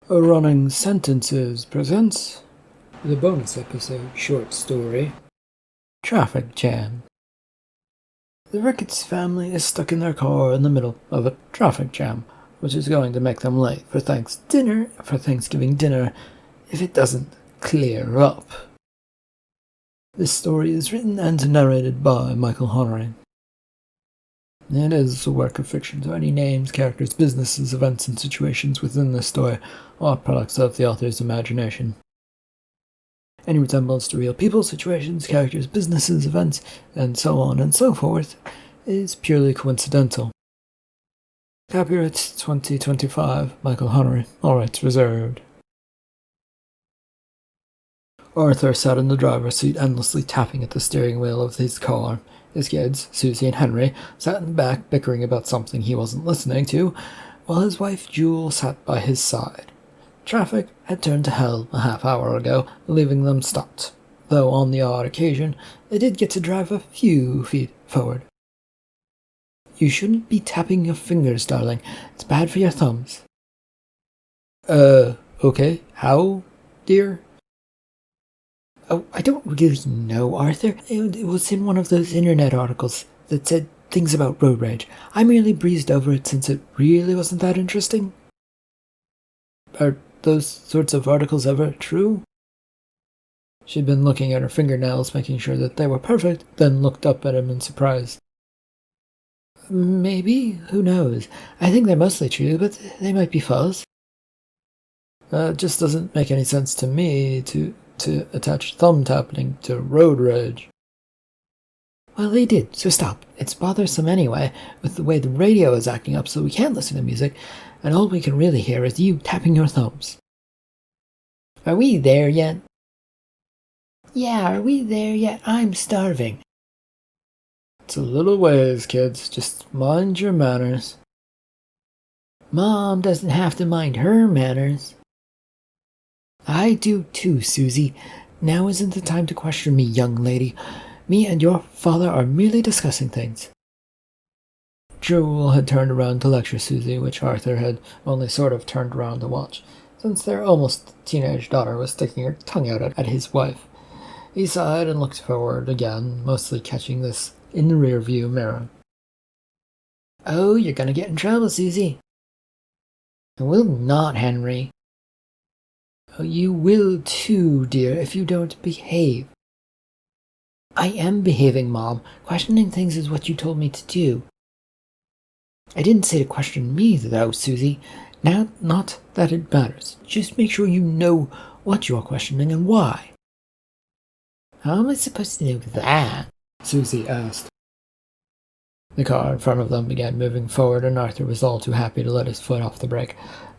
Running Sentences presents the bonus episode short story, Traffic Jam. The Ricketts family is stuck in their car in the middle of a traffic jam, which is going to make them late for Thanksgiving dinner if it doesn't clear up. This story is written and narrated by Michael Honore. It is a work of fiction, so any names, characters, businesses, events, and situations within this story are products of the author's imagination. Any resemblance to real people, situations, characters, businesses, events, and so on and so forth is purely coincidental. Copyright 2025, Michael Honore, all rights reserved. Arthur sat in the driver's seat, endlessly tapping at the steering wheel of his car. His kids, Susie and Henry, sat in the back bickering about something he wasn't listening to, while his wife Jewel sat by his side. Traffic had turned to hell a half-hour ago, leaving them stopped, though on the odd occasion they did get to drive a few feet forward. "You shouldn't be tapping your fingers, darling. It's bad for your thumbs." Okay. How, dear?" "Oh, I don't really know, Arthur. It was in one of those internet articles that said things about road rage. I merely breezed over it since it really wasn't that interesting." "Are those sorts of articles ever true?" She'd been looking at her fingernails, making sure that they were perfect, then looked up at him in surprise. "Maybe. Who knows? I think they're mostly true, but they might be false." It just doesn't make any sense to me to attach thumb tapping to road rage." "Well, they did, so stop. It's bothersome anyway, with the way the radio is acting up, so we can't listen to music, and all we can really hear is you tapping your thumbs." "Are we there yet?" "Yeah, are we there yet? I'm starving." "It's a little ways, kids. Just mind your manners." "Mom doesn't have to mind her manners." "I do too, Susie. Now isn't the time to question me, young lady. Me and your father are merely discussing things." Jewel had turned around to lecture Susie, which Arthur had only sort of turned around to watch, since their almost teenage daughter was sticking her tongue out at his wife. He sighed and looked forward again, mostly catching this in the rear-view mirror. "Oh, you're gonna get in trouble, Susie." "I will not, Henry." "Oh, you will too, dear, if you don't behave." "I am behaving, Mom. Questioning things is what you told me to do." "I didn't say to question me, though, Susie. Now, not that it matters. Just make sure you know what you're questioning and why." "How am I supposed to know that?" Susie asked. The car in front of them began moving forward, and Arthur was all too happy to let his foot off the brake,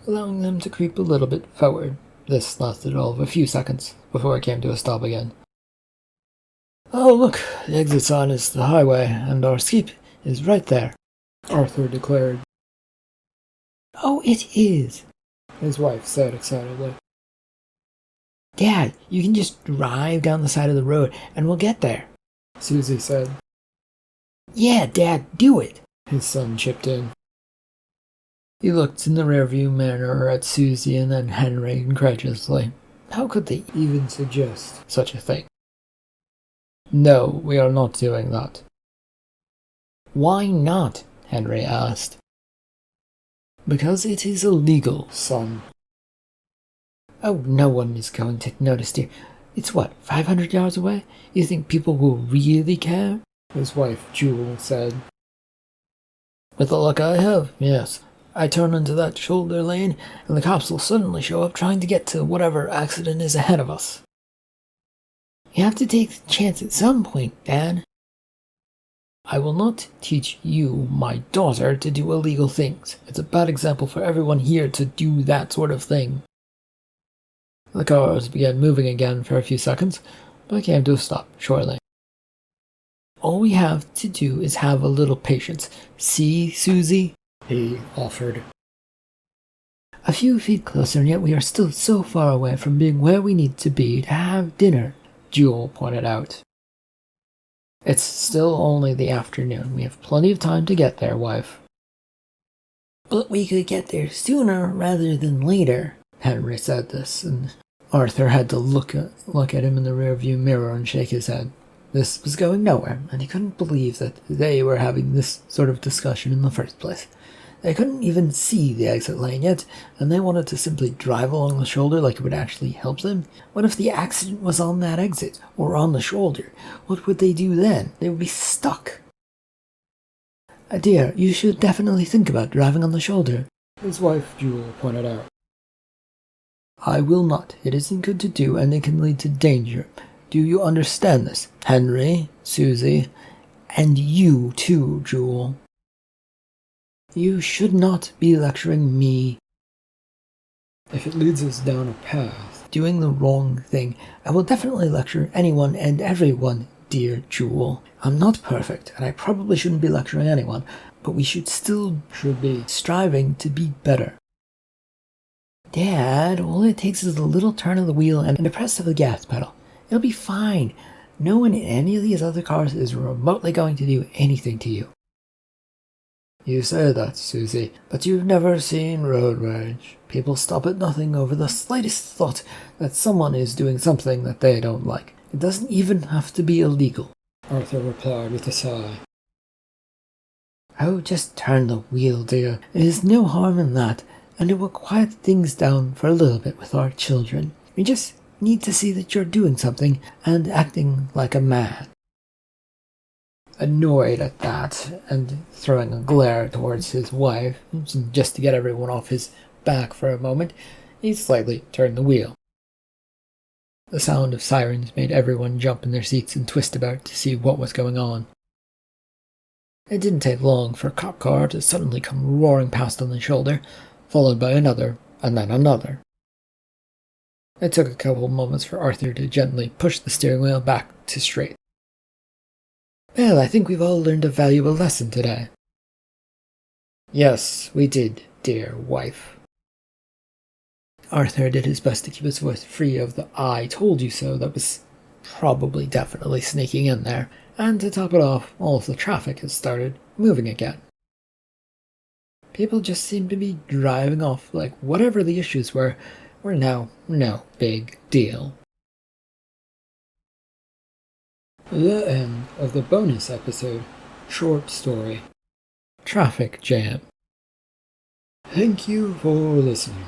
allowing them to creep a little bit forward. This lasted all of a few seconds, before it came to a stop again. "Oh, look, the exit sign is the highway, and our skip is right there," Arthur declared. "Oh, it is," his wife said excitedly. "Dad, you can just drive down the side of the road, and we'll get there," Susie said. "Yeah, Dad, do it," his son chipped in. He looked in the rearview mirror at Susie and then Henry incredulously. How could they even suggest such a thing? "No, we are not doing that." "Why not?" Henry asked. "Because it is illegal, son." "Oh, no one is going to notice, dear. It's what, 500 yards away? You think people will really care?" his wife Jewel said. "With the luck I have, yes. I turn into that shoulder lane, and the cops will suddenly show up trying to get to whatever accident is ahead of us." "You have to take the chance at some point, Dad." "I will not teach you, my daughter, to do illegal things. It's a bad example for everyone here to do that sort of thing." The cars began moving again for a few seconds, but came to a stop shortly. "All we have to do is have a little patience. See, Susie?" he offered. "A few feet closer, and yet we are still so far away from being where we need to be to have dinner," Jewel pointed out. "It's still only the afternoon. We have plenty of time to get there, wife." "But we could get there sooner rather than later," Henry said this, and Arthur had to look at him in the rearview mirror and shake his head. This was going nowhere, and he couldn't believe that they were having this sort of discussion in the first place. They couldn't even see the exit lane yet, and they wanted to simply drive along the shoulder like it would actually help them. What if the accident was on that exit, or on the shoulder? What would they do then? They would be stuck. Dear, you should definitely think about driving on the shoulder, his wife Jewel pointed out. I will not. It isn't good to do, and it can lead to danger. Do you understand this? Henry, Susie, and you too, Jewel. You should not be lecturing me. If it leads us down a path, doing the wrong thing, I will definitely lecture anyone and everyone, dear Jewel. I'm not perfect, and I probably shouldn't be lecturing anyone, but we should be striving to be better. Dad, all it takes is a little turn of the wheel and a press of the gas pedal. It'll be fine. No one in any of these other cars is remotely going to do anything to you. You say that, Susie, but you've never seen road rage. People stop at nothing over the slightest thought that someone is doing something that they don't like. It doesn't even have to be illegal, Arthur replied with a sigh. Oh, just turn the wheel, dear. There's no harm in that, and it will quiet things down for a little bit with our children. We just need to see that you're doing something and acting like a man. Annoyed at that, and throwing a glare towards his wife, just to get everyone off his back for a moment, he slightly turned the wheel. The sound of sirens made everyone jump in their seats and twist about to see what was going on. It didn't take long for a cop car to suddenly come roaring past on the shoulder, followed by another, and then another. It took a couple moments for Arthur to gently push the steering wheel back to straight. Well, I think we've all learned a valuable lesson today. Yes, we did, dear wife. Arthur did his best to keep his voice free of the I told you so that was probably definitely sneaking in there, and to top it off, all of the traffic has started moving again. People just seem to be driving off like whatever the issues were now no big deal. The end of the bonus episode, short story, Traffic Jam. Thank you for listening.